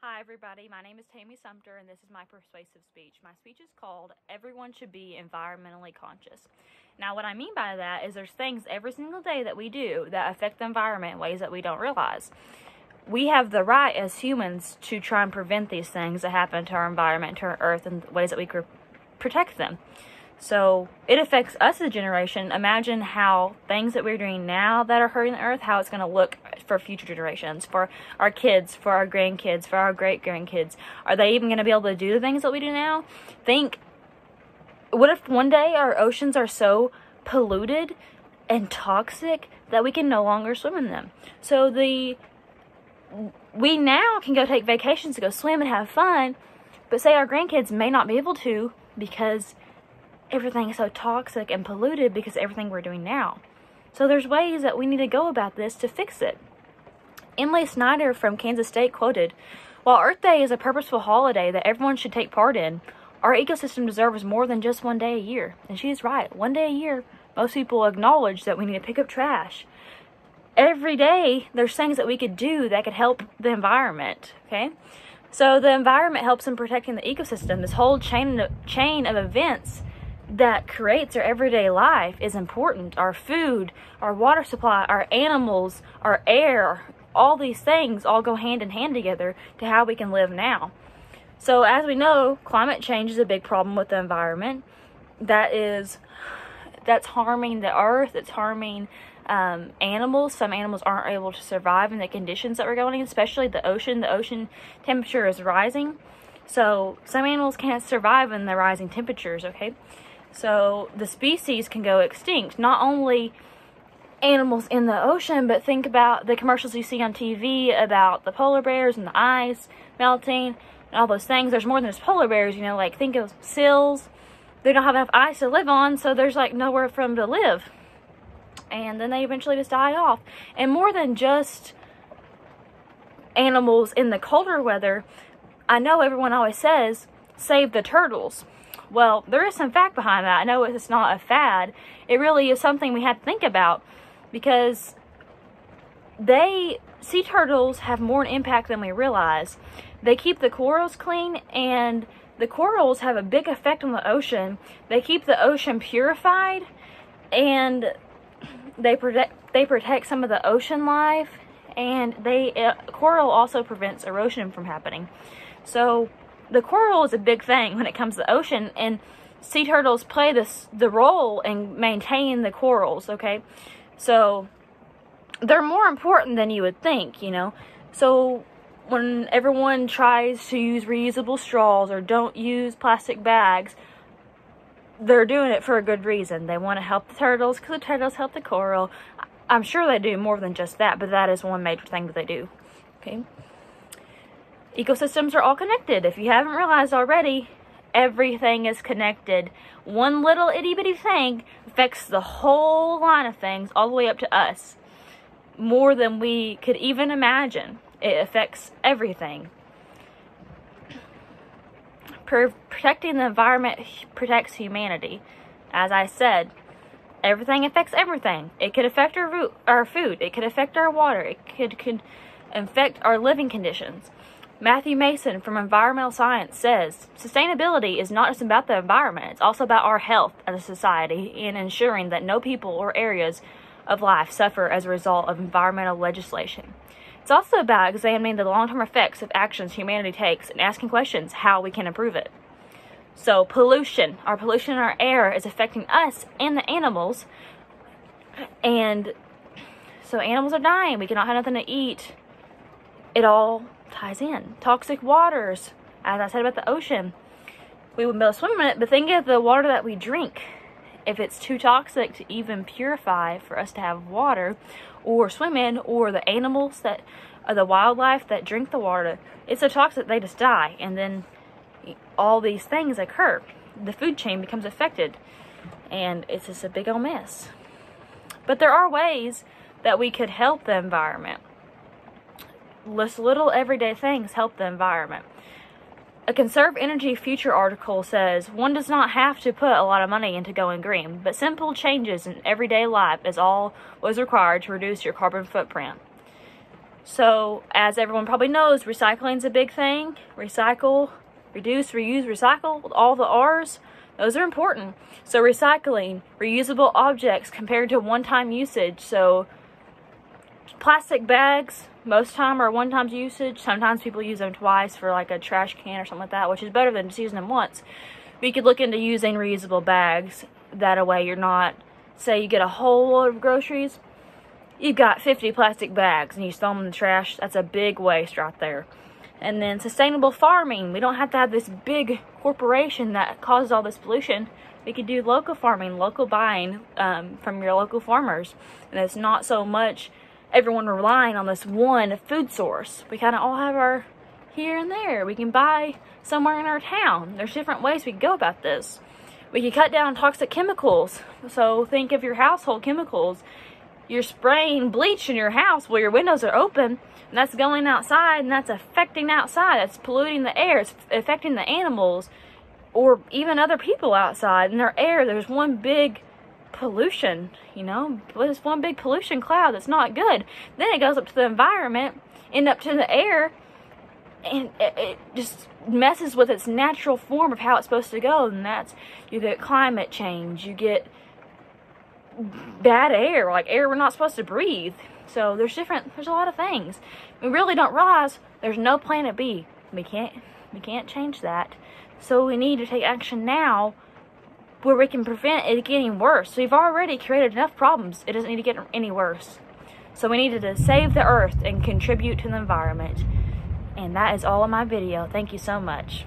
Hi everybody, my name is Tammy Sumter and this is my persuasive speech. My speech is called Everyone Should Be Environmentally Conscious. Now what I mean by that is there's things every single day that we do that affect the environment in ways that we don't realize. We have the right as humans to try and prevent these things that happen to our environment, to our earth, in ways that we could protect them. So it affects us as a generation. Imagine how things that we're doing now that are hurting the earth, how it's going to look for future generations, for our kids, for our grandkids, for our great-grandkids. Are they even going to be able to do the things that we do now? What if one day our oceans are so polluted and toxic that we can no longer swim in them? So we now can go take vacations to go swim and have fun, but say our grandkids may not be able to because everything is so toxic and polluted because of everything we're doing now. So there's ways that we need to go about this to fix it. Emily Snyder from Kansas State quoted, "While Earth Day is a purposeful holiday that everyone should take part in, our ecosystem deserves more than just one day a year." And she's right. One day a year, most people acknowledge that we need to pick up trash. Every day, there's things that we could do that could help the environment, okay? So the environment helps in protecting the ecosystem. This whole chain of events that creates our everyday life is important. Our food, our water supply, our animals, our air, all these things all go hand in hand together to how we can live now. So as we know, climate change is a big problem with the environment. That's harming the earth. It's harming animals. Some animals aren't able to survive in the conditions that we're going in, especially the ocean. The ocean temperature is rising. So some animals can't survive in the rising temperatures, okay? So the species can go extinct. Not only animals in the ocean, but think about the commercials you see on TV about the polar bears and the ice melting and all those things. There's more than just polar bears, you know, like think of seals. They don't have enough ice to live on, so there's like nowhere for them to live. And then they eventually just die off. And more than just animals in the colder weather, I know everyone always says, save the turtles. Well, there is some fact behind that. I know it's not a fad. It really is something we have to think about because sea turtles have more impact than we realize. They keep the corals clean, and the corals have a big effect on the ocean. They keep the ocean purified, and they protect some of the ocean life, and coral also prevents erosion from happening. So the coral is a big thing when it comes to the ocean, and sea turtles play the role in maintaining the corals, okay? So they're more important than you would think, you know? So when everyone tries to use reusable straws or don't use plastic bags, they're doing it for a good reason. They want to help the turtles because the turtles help the coral. I'm sure they do more than just that, but that is one major thing that they do, okay? Ecosystems are all connected. If you haven't realized already, everything is connected. One little itty-bitty thing affects the whole line of things all the way up to us. More than we could even imagine. It affects everything. Protecting the environment protects humanity. As I said, everything affects everything. It could affect our food. It could affect our water. It could affect our living conditions. Matthew Mason from Environmental Science says, sustainability is not just about the environment, it's also about our health as a society and ensuring that no people or areas of life suffer as a result of environmental legislation. It's also about examining the long-term effects of actions humanity takes and asking questions how we can improve it. So pollution in our air is affecting us and the animals, and so animals are dying. We cannot have nothing to eat. It all ties in. Toxic waters, as I said about the ocean, we wouldn't be able to swim in it, but think of the water that we drink. If it's too toxic to even purify for us to have water or swim in, or the animals that are the wildlife that drink the water, it's so toxic they just die, and then all these things occur. The food chain becomes affected, and it's just a big old mess. But there are ways that we could help the environment. This little everyday things help the environment. A Conserve Energy Future article says, one does not have to put a lot of money into going green, but simple changes in everyday life is all what is required to reduce your carbon footprint. So, as everyone probably knows, recycling's a big thing. Recycle, reduce, reuse, recycle, all the R's, those are important. So recycling, reusable objects compared to one-time usage. So plastic bags, most time are one-time usage. Sometimes people use them twice for like a trash can or something like that, which is better than just using them once. We could look into using reusable bags. That way you're not, say you get a whole load of groceries, you've got 50 plastic bags and you throw them in the trash. That's a big waste right there. And then sustainable farming. We don't have to have this big corporation that causes all this pollution. We could do local farming, local buying from your local farmers. And it's not so much everyone relying on this one food source. We kind of all have our here and there. We can buy somewhere in our town. There's different ways we can go about this. We can cut down toxic chemicals. So think of your household chemicals. You're spraying bleach in your house while your windows are open, and that's going outside, and that's affecting outside. That's polluting the air. It's affecting the animals or even other people outside. In their air, there's one big pollution, you know, there's one big pollution cloud that's not good. Then it goes up to the environment and up to the air, and it just messes with its natural form of how it's supposed to go. And that's, you get climate change, you get bad air, like air we're not supposed to breathe. So there's a lot of things. We really don't realize there's no planet B. We can't change that. So we need to take action now where we can prevent it getting worse. So we've already created enough problems. It doesn't need to get any worse. So we needed to save the earth and contribute to the environment. And that is all in my video. Thank you so much.